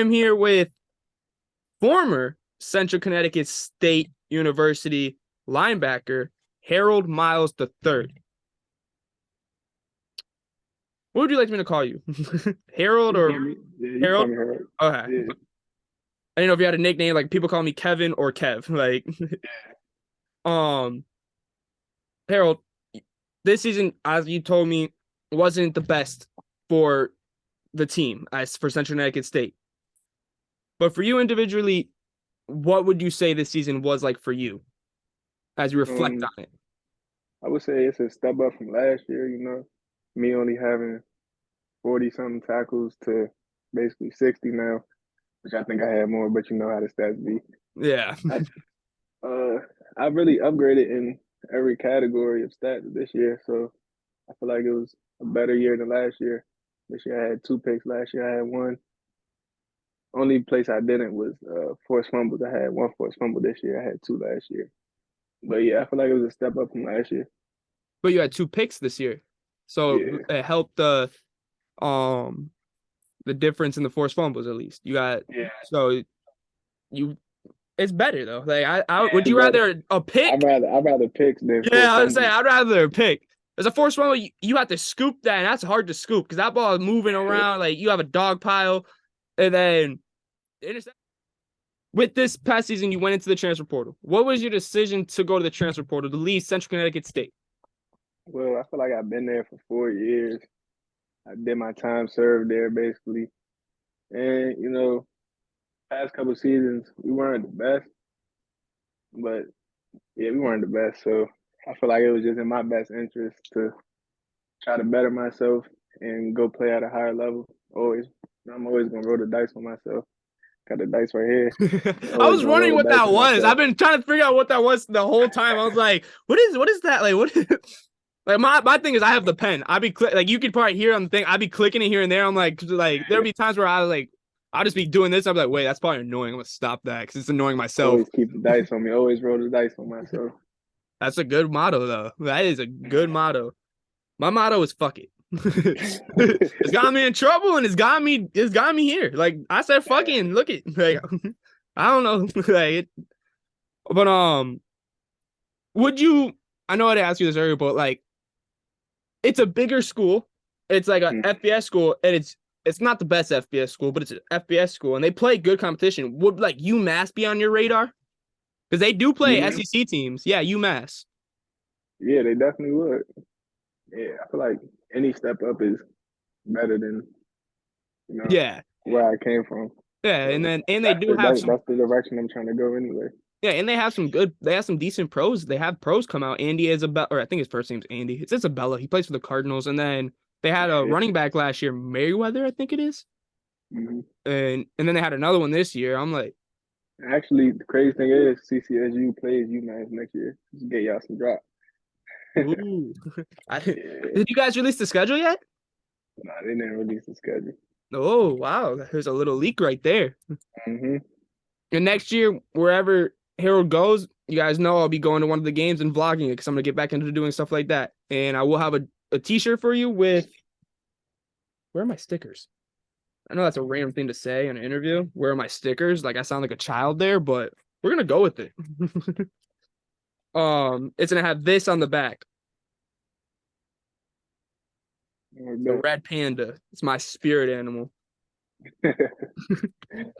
am here with former Central Connecticut State University linebacker Harold Miles III. What would you like me to call you? Harold or you Harold? call me Harold. Okay. Yeah. I didn't know if you had a nickname, like people call me Kevin or Kev. Like, Harold, this season, as you told me, wasn't the best for the team as for Central Connecticut State. But for you individually, what would you say this season was like for you as you reflect on it? I would say it's a step up from last year, me only having 40-something tackles to basically 60 now, which I think I had more, but you know how the stats be. Yeah. I really upgraded in every category of stats this year, so I feel like it was a better year than last year. This year I had 2 picks, last year I had 1. Only place I didn't was forced fumbles. I had 1 forced fumble this year. I had 2 last year. But yeah, I feel like it was a step up from last year. But you had 2 picks this year. So Yeah. it helped the difference in the forced fumbles at least. You got so you it's better though. Like I would you rather a pick? I'd rather picks than Yeah, I would say fumbles. I'd rather a pick. As a forced fumble, you have to scoop that, and that's hard to scoop because that ball is moving around. Like you have a dog pile, and then with this past season, you went into the transfer portal. What was your decision to go to the transfer portal to leave Central Connecticut State? Well, I feel like I've been there for 4 years. I did my time served there basically. And, past couple seasons, we weren't the best. But yeah, we weren't the best. So I feel like it was just in my best interest to try to better myself and go play at a higher level. I'm always gonna roll the dice for myself. Got the dice right here. I Always was gonna wondering roll the what dice that for was. myself. I've been trying to figure out what that was the whole time. I was like, what is that? Like, what? Like my thing is I have the pen. I'd be like you could probably hear on the thing. I'd be clicking it here and there. I'm like there'll be times where I'll just be doing this. I'm like, wait, that's probably annoying. I'm gonna stop that because it's annoying myself. Always keep the dice on me. Always roll the dice on myself. That's a good motto though. That is a good motto. My motto is fuck it. It's got me in trouble and it's got me here. Like I said, fucking look it. Like I don't know. Like but would you? I know I didn't ask you this earlier, but like, it's a bigger school. It's like a FBS school, and it's not the best FBS school, but it's an FBS school, and they play good competition. Would like UMass be on your radar? Because they do play SEC teams. Yeah, UMass. Yeah, they definitely would. Yeah, I feel like any step up is better than where I came from. Yeah, So and they do have that's the direction I'm trying to go anyway. Yeah, and they have some decent pros. They have pros come out. Andy Isabella, or I think his first name's Andy. It's Isabella. He plays for the Cardinals. And then they had a running back last year, Merriweather, I think it is. Mm-hmm. And then they had another one this year. I'm like, actually, the crazy thing is CCSU plays UMass next year. Just get y'all some drop. ooh. Did you guys release the schedule yet? No, they didn't release the schedule. Oh, wow. There's a little leak right there. Mm-hmm. And next year, wherever Harold goes, you guys know I'll be going to one of the games and vlogging it because I'm going to get back into doing stuff like that. And I will have a t-shirt for you with... Where are my stickers? I know that's a random thing to say in an interview. Where are my stickers? Like I sound like a child there, but we're going to go with it. It's going to have this on the back. The red panda. It's my spirit animal.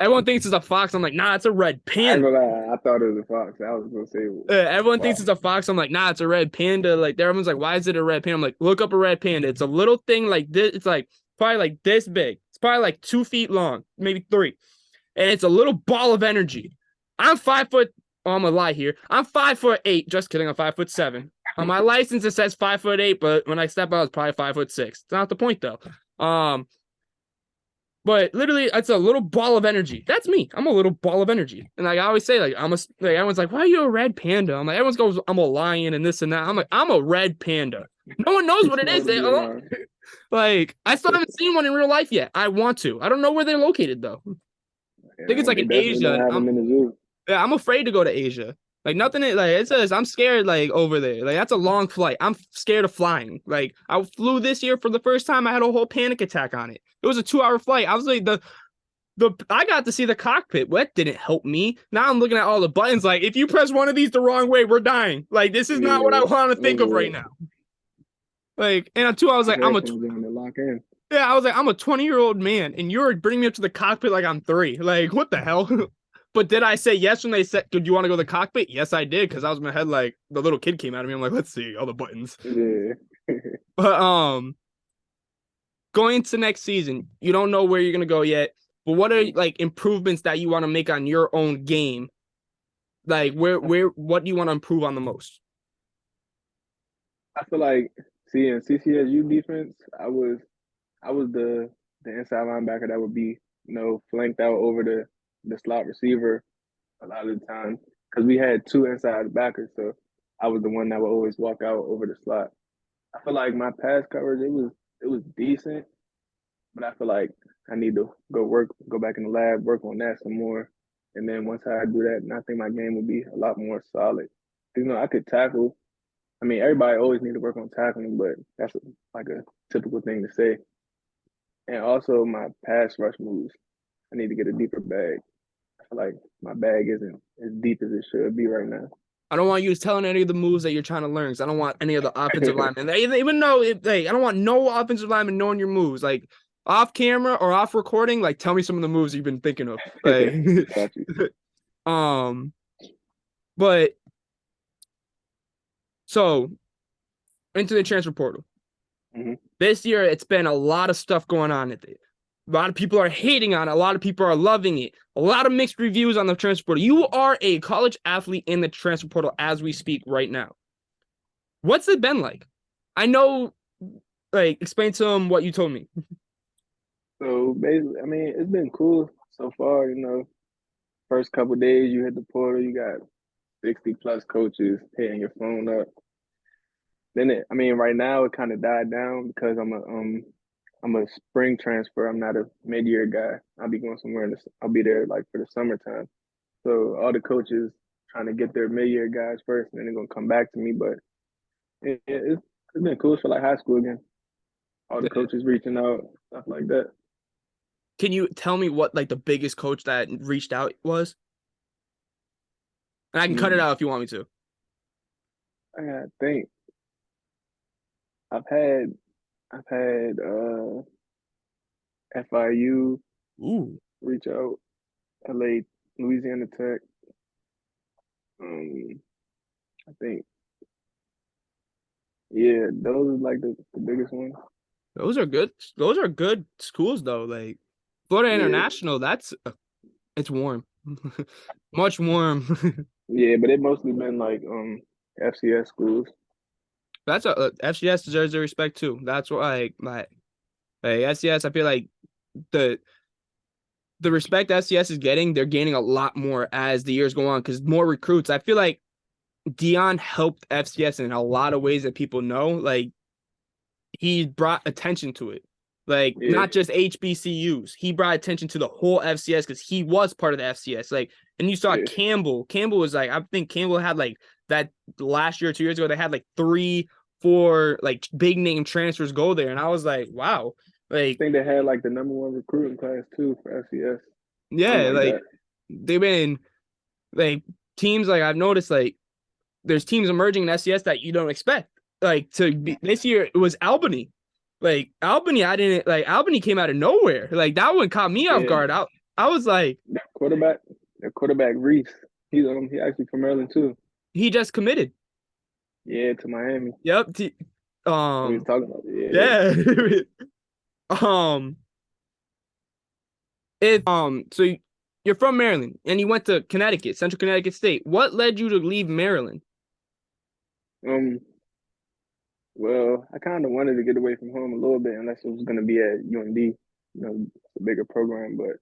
Everyone thinks it's a fox. I'm like, nah, it's a red panda. I thought it was a fox. I was gonna say everyone thinks it's a fox. I'm like, nah, it's a red panda. Like everyone's like, why is it a red panda? I'm like, look up a red panda. It's a little thing like this. It's like probably like this big. It's probably like 2 feet long, maybe 3. And it's a little ball of energy. I'm 5 foot. Oh, I'm gonna lie here. I'm 5'8". Just kidding. I'm 5'7". On my license it says 5'8", but when I step out, it's probably 5'6". It's not the point though. But literally, it's a little ball of energy. That's me. I'm a little ball of energy. And like I always say, like everyone's like, why are you a red panda? I'm like, everyone goes, I'm a lion and this and that. I'm like, I'm a red panda. No one knows what it is. Like, I still haven't seen one in real life yet. I want to. I don't know where they're located though. I think it's like in Asia. Yeah, I'm afraid to go to Asia. Like nothing, like it says, I'm scared. Like over there, like that's a long flight. I'm scared of flying. Like I flew this year for the first time. I had a whole panic attack on it. It was a 2-hour flight. I was like I got to see the cockpit. That didn't help me. Now I'm looking at all the buttons. Like, if you press one of these the wrong way, we're dying. Like, this is not what I want to think of right now. Like, and two, I was like, I'm a 20-year-old man, and you're bringing me up to the cockpit like I'm 3. Like, what the hell? But did I say yes when they said, "Do you want to go to the cockpit?" Yes, I did, because I was in my head like the little kid came out of me. I'm like, let's see all the buttons. Yeah. But going into next season, you don't know where you're gonna go yet. But what are like improvements that you want to make on your own game? Like, what do you want to improve on the most? I feel like seeing CCSU defense, I was the inside linebacker that would be, flanked out over the slot receiver a lot of the time because we had 2 inside backers, so I was the one that would always walk out over the slot. I feel like my pass coverage it was decent, but I feel like I need to go back in the lab, work on that some more, and then once I do that, I think my game will be a lot more solid. I could tackle. I mean, everybody always need to work on tackling, but that's like a typical thing to say. And also my pass rush moves. I need to get a deeper bag. I feel like my bag isn't as deep as it should be right now. I don't want you telling any of the moves that you're trying to learn, because I don't want any of the offensive linemen. Even though I don't want no offensive lineman knowing your moves. Like, off camera or off recording, like, tell me some of the moves you've been thinking of. Like, Got you. But so into the transfer portal. Mm-hmm. This year, it's been a lot of stuff going on at it. A lot of people are hating on it. A lot of people are loving it. A lot of mixed reviews on the transfer portal. You are a college athlete in the transfer portal as we speak right now. What's it been like? I know, like, explain to them what you told me. So basically, I mean, it's been cool so far. First couple of days you hit the portal, you got 60 plus coaches hitting your phone up. Then right now it kind of died down because I'm a spring transfer. I'm not a mid-year guy. I'll be going somewhere I'll be there like for the summertime. So all the coaches trying to get their mid-year guys first, and then they're gonna come back to me. But it's been cool for like high school again. All the coaches reaching out, stuff like that. Can you tell me what like the biggest coach that reached out was? And I can cut it out if you want me to. I gotta think. I've had FIU reach out, Louisiana Tech. I think, yeah, those are like the biggest ones. Those are good. Those are good schools though. Like Florida International, it's warm, much warm. Yeah, but it mostly been like FCS schools. That's FCS deserves the respect too. That's why like FCS, I feel like the respect FCS is getting, they're gaining a lot more as the years go on because more recruits. I feel like Dion helped FCS in a lot of ways that people know. Like, he brought attention to it. Like, not just HBCUs. He brought attention to the whole FCS because he was part of the FCS. Like, and you saw Campbell. Campbell was like, I think Campbell had like that last year or 2 years ago, they had like 3-4 like big name transfers go there. And I was like, wow. Like, I think they had like the #1 recruiting class too for FCS. Yeah, like they've been like teams, like I've noticed, like there's teams emerging in FCS that you don't expect. Like to be this year, it was Albany. Like Albany, Albany came out of nowhere. Like that one caught me off guard. I was like, their quarterback Reese. He actually from Maryland too. He just committed. Yeah, to Miami. Yep. We was talking about it. Yeah. So you're from Maryland and you went to Connecticut, Central Connecticut State. What led you to leave Maryland? Well, I kind of wanted to get away from home a little bit, unless it was going to be at UND, a bigger program. But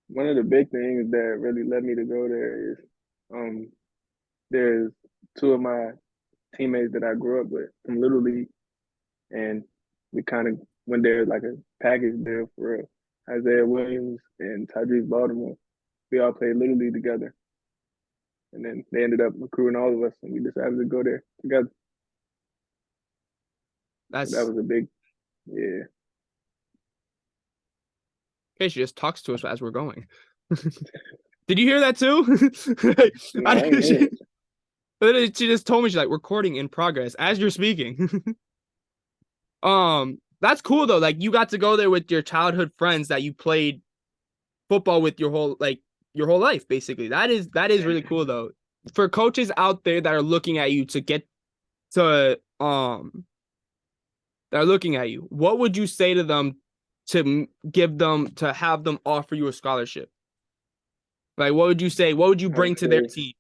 one of the big things that really led me to go there is, there's 2 of my teammates that I grew up with from Little League, and we kind of went there like a package deal for real. Isaiah Williams and Tyrese Baltimore. We all played Little League together. And then they ended up recruiting all of us, and we decided to go there together. That was a big, yeah. Okay, she just talks to us as we're going. Did you hear that too? No, I ain't hear it. She just told me she's like recording in progress as you're speaking. That's cool though. Like you got to go there with your childhood friends that you played football with your whole life, basically. That is really cool though. For coaches out there that are looking at you to get to that are looking at you, what would you say to them to have them offer you a scholarship? Like, what would you say? What would you bring to their team?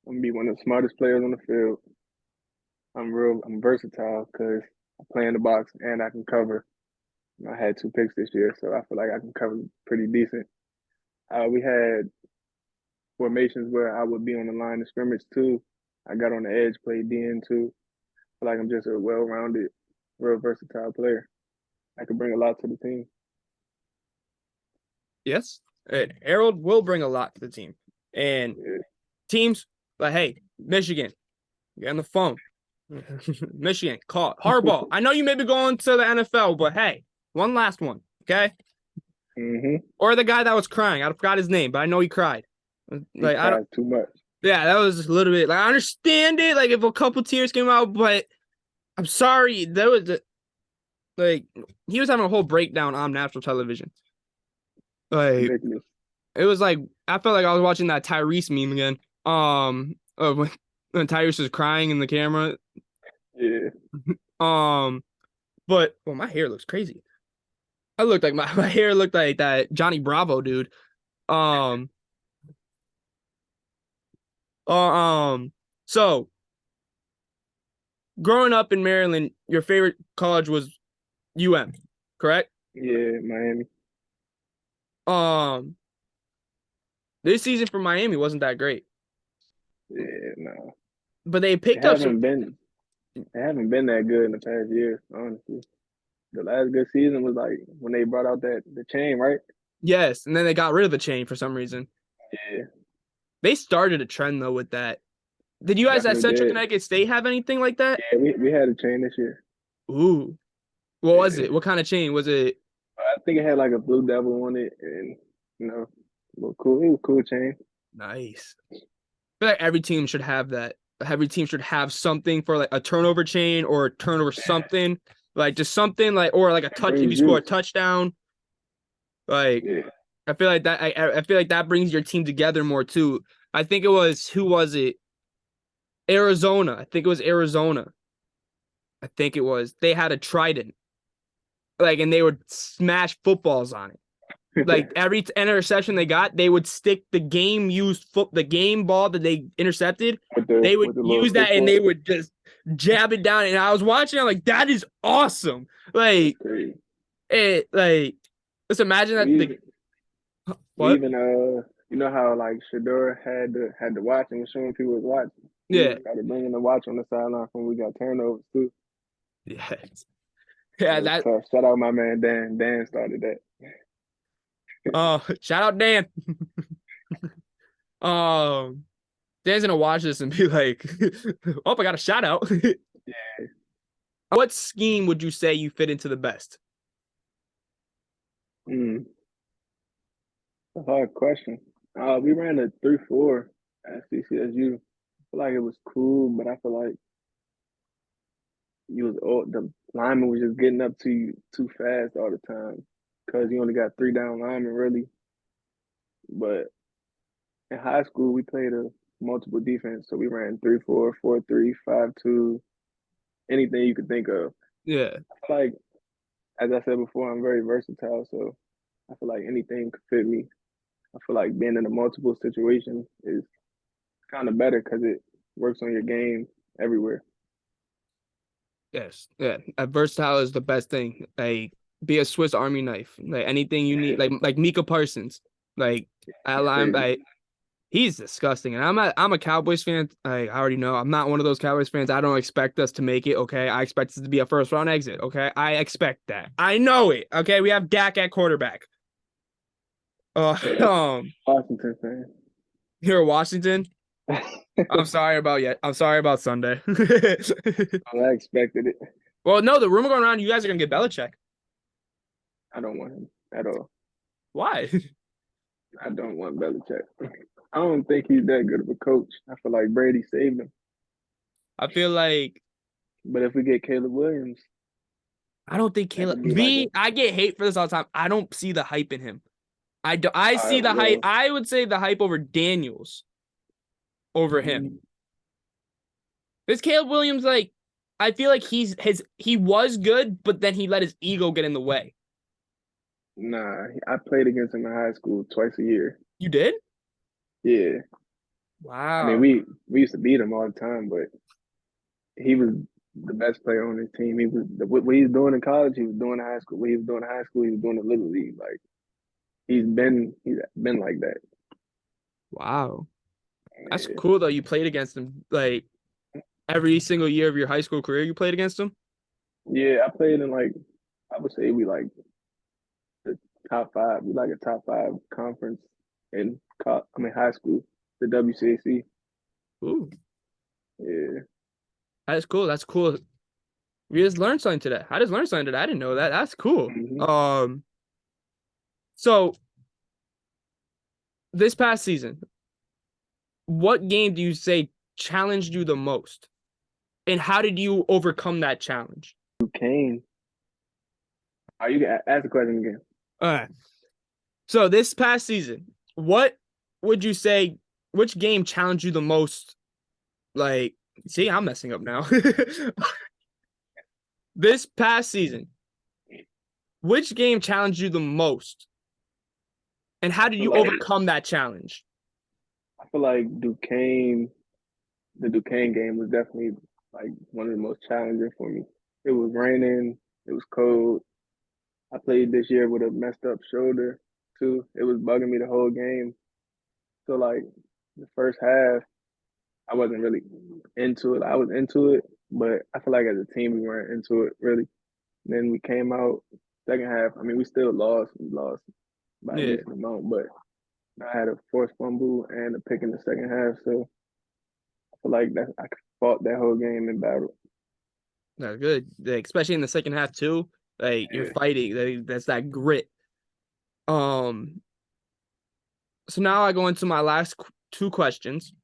I'm gonna be one of the smartest players on the field. I'm versatile because I play in the box and I can cover. I had 2 picks this year, so I feel like I can cover pretty decent. We had formations where I would be on the line of scrimmage too. I got on the edge, played DN too. I feel like I'm just a well-rounded, real versatile player. I could bring a lot to the team. Yes, Harold will bring a lot to the team, and teams. But hey, Michigan, get on the phone. Michigan, call Harbaugh. I know you may be going to the NFL, but hey, one last one, okay? Or the guy that was crying. I forgot his name, but I know he cried. Like I don't too much. Yeah, that was a little bit. Like I understand it. Like if a couple tears came out, but I'm sorry. That was like he was having a whole breakdown on national television. Like ridiculous. It was like I felt like I was watching that Tyrese meme again. When Tyrese was crying in the camera. Yeah. But my hair looks crazy. I looked like my hair looked like that Johnny Bravo dude. So growing up in Maryland, your favorite college was UM, correct? Yeah, Miami. This season for Miami wasn't that great. Yeah, no. But they picked up some. They haven't been that good in the past year, honestly. The last good season was like when they brought out the chain, right? Yes, and then they got rid of the chain for some reason. Yeah. They started a trend though with that. Did you guys at Central Connecticut State have anything like that? Yeah, we had a chain this year. Ooh. What was it? What kind of chain was it? I think it had like a blue devil on it, and you know, it was a cool chain. Nice. I feel like every team should have that. Every team should have something for like a turnover chain or a turnover something, like just something like or like a touch if you score a touchdown. Like I feel like that. I feel like that brings your team together more too. I think it was who was it? Arizona. I think it was Arizona. I think it was. They had a trident. Like, and they would smash footballs on it. Like every interception they got, they would stick the game ball that they intercepted. They would use that and they would just jab it down. And I was watching, I'm like, that is awesome. Like, let's imagine that. Even you know how like Shador had to watch and was showing people was watching. Yeah, started bringing the watch on the sideline when we got turnovers too. Yeah, yeah. That tough. Shout out my man Dan. Dan started that. Shout out Dan. Dan's gonna watch this and be like, "Oh, I got a shout out." Yeah. What scheme would you say you fit into the best? A hard question. We ran a 3-4 at CCSU. I feel like it was cool, but I feel like the lineman was just getting up to you too fast all the time because you only got 3 down linemen really. But in high school, we played a multiple defense, so we ran 3-4, 4-3, 5-2, anything you could think of. Yeah. I feel like, as I said before, I'm very versatile, so I feel like anything could fit me. I feel like being in a multiple situation is kind of better because it works on your game everywhere. Yes. Yeah. Versatile is the best thing. Like, be a Swiss Army knife. Like anything you need. Like Micah Parsons. Like he's disgusting. And I'm a Cowboys fan. I already know. I'm not one of those Cowboys fans. I don't expect us to make it. Okay. I expect it to be a first round exit. Okay. I expect that. I know it. Okay. We have Dak at quarterback. Washington fan. You're Washington? I'm sorry about Sunday. I expected it. Well, no, the rumor going around, you guys are gonna get Belichick. I don't want him. at all. Why? I don't want Belichick. I don't think he's that good of a coach. I feel like Brady saved him. I feel like But if we get Caleb Williams, I don't think that Caleb. could be like a I get hate for this all the time. I don't see the hype in him. I see the hype. well, I would say the hype over Daniels over him. mm, This Caleb Williams, like, I feel like he was good, but then he let his ego get in the way. nah. I played against him in high school twice a year. You did? Yeah, I mean Wow. we used to beat him all the time, but he was the best player on his team. He was what he was doing in college. He was doing in high school. What he was doing in high school, he was doing in little league. Like he's been like that. Wow. That's Yeah, cool though. You played against him like every single year of your high school career. You played against him. yeah. I played in like I would say we like the top five. We like a top five conference in high school, the WCAC. Ooh, Yeah. that's cool. That's cool. We just learned something today. I just learned something today. I didn't know that. That's cool. Hmm. So this past season, what game do you say challenged you the most? And how did you overcome that challenge? Kane. Are you ask the question again? All right. So this past season, what would you say, which game challenged you the most? Like, see, I'm messing up now. This past season, which game challenged you the most? And how I did feel you like overcome that challenge? I feel like Duquesne, the Duquesne game was definitely like one of the most challenging for me. It was raining, it was cold. I played this year with a messed up shoulder too. It was bugging me the whole game. So like the first half, I wasn't really into it. I was into it, but I feel like as a team we weren't into it really. And then we came out second half. I mean, we still lost. We lost by a Yeah, decent amount, but I had a forced fumble and a pick in the second half. So I feel like that I fought that whole game in battle. that's good. Like, especially in the second half too. Like you're Yeah. fighting. That's that grit. Um. So now I go into my last two questions.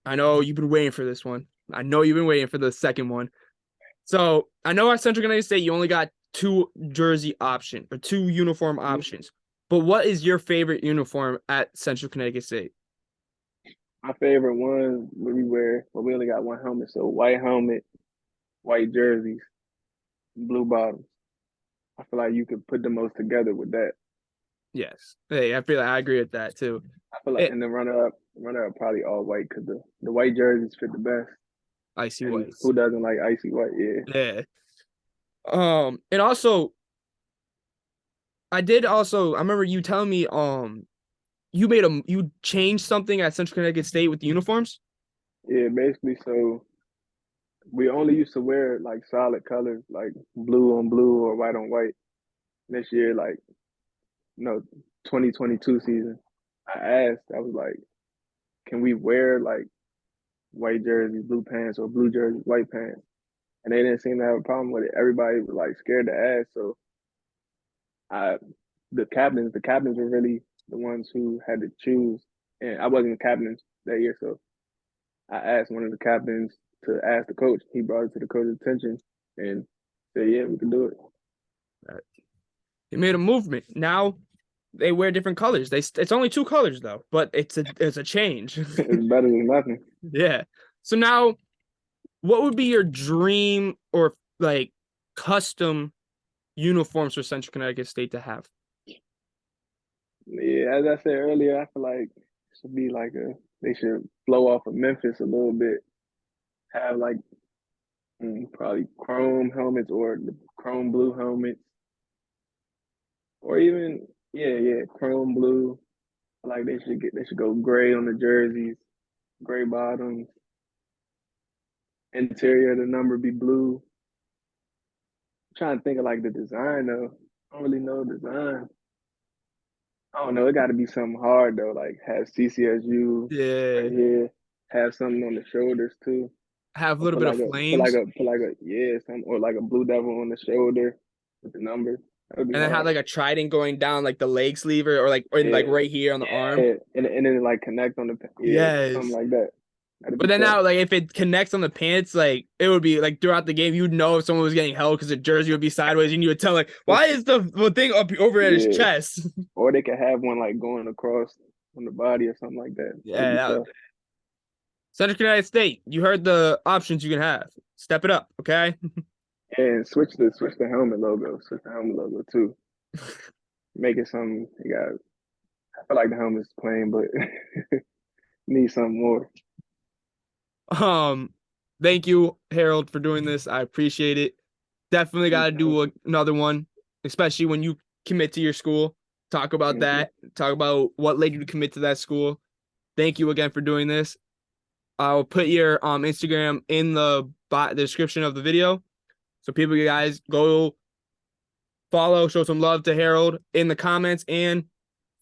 I know you've been waiting for this one. I know you've been waiting for the second one. So I know at Central Connecticut State you only got two jersey option or two uniform options. But what is your favorite uniform at Central Connecticut State? My favorite ones we wear, but we only got one helmet. So white helmet, white jerseys, blue bottoms. I feel like you could put the most together with that. Yes. Hey, I feel like I agree with that too. I feel like, It, and the runner up probably all white because the white jerseys fit the best. icy And whites. who doesn't like icy white? Yeah. Yeah. And also I remember you telling me you changed something at Central Connecticut State with the uniforms? Yeah, basically. So we only used to wear like solid colors, like blue on blue or white on white. This year, like, you know, 2022 season, I was like, can we wear like white jerseys, blue pants, or blue jerseys, white pants? And they didn't seem to have a problem with it. Everybody was like scared to ask. So I, the captains were really the ones who had to choose. And I wasn't the captain that year, so I asked one of the captains to ask the coach. He brought it to the coach's attention and said, "Yeah, we can do it." They made a movement. Now they wear different colors. It's only two colors though, but it's a change. It's better than nothing. Yeah. So now what would be your dream or like custom uniforms for Central Connecticut State to have? Yeah, as I said earlier, I feel like it should be like they should flow off of Memphis a little bit. Have like probably chrome helmets or the chrome blue helmets, or even yeah, chrome blue. Like they should go gray on the jerseys, gray bottoms. Interior, the number be blue. I'm trying to think of like the design though. I don't really know design. I don't know. It got to be something hard though. Like have CCSU right Yeah. here. Have something on the shoulders too. Have a Or little bit of flames. put like a yeah, some or like a blue devil on the shoulder with the number. That would be And then had hard. like a trident going down like the leg sleeve or like Yeah, right here on the arm. yeah, and then like connect on the something Yes. like that. That'd But be then tough. now, like if it connects on the pants, like it would be like throughout the game, you'd know if someone was getting held because the jersey would be sideways, and you would tell like, why is the thing up over at his Yeah, chest? or they could have one like going across on the body or something like that. That'd Yeah, be tough. Central Connecticut State. You heard the options you can have. Step it up, okay? And switch the helmet logo. Switch the helmet logo too. Make it something. You got. I feel like the helmet's plain, but need something more. Um, Thank you, Harold, for doing this. I appreciate it. Definitely got to do another one, especially when you commit to your school. Talk about that. Talk about what led you to commit to that school. Thank you again for doing this. I'll put your Instagram in the description of the video, so people, you guys, go follow, show some love to Harold in the comments, and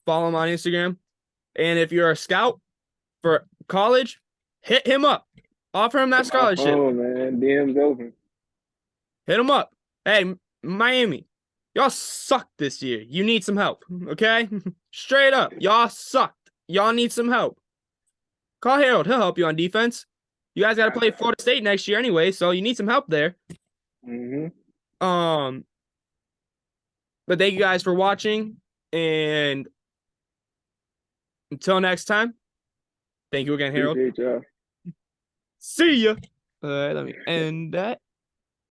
follow him on Instagram. And if you're a scout for college, hit him up. Offer him that Hit my scholarship. phone, man. DM's open. Hit him up. Hey, Miami, y'all sucked this year. You need some help, okay? Straight up, y'all sucked. Y'all need some help. Call Harold. He'll help you on defense. You guys got to play Florida State next year anyway, so you need some help there. But thank you guys for watching, and until next time, thank you again, Harold. Appreciate y'all. See ya. All right, let me end that.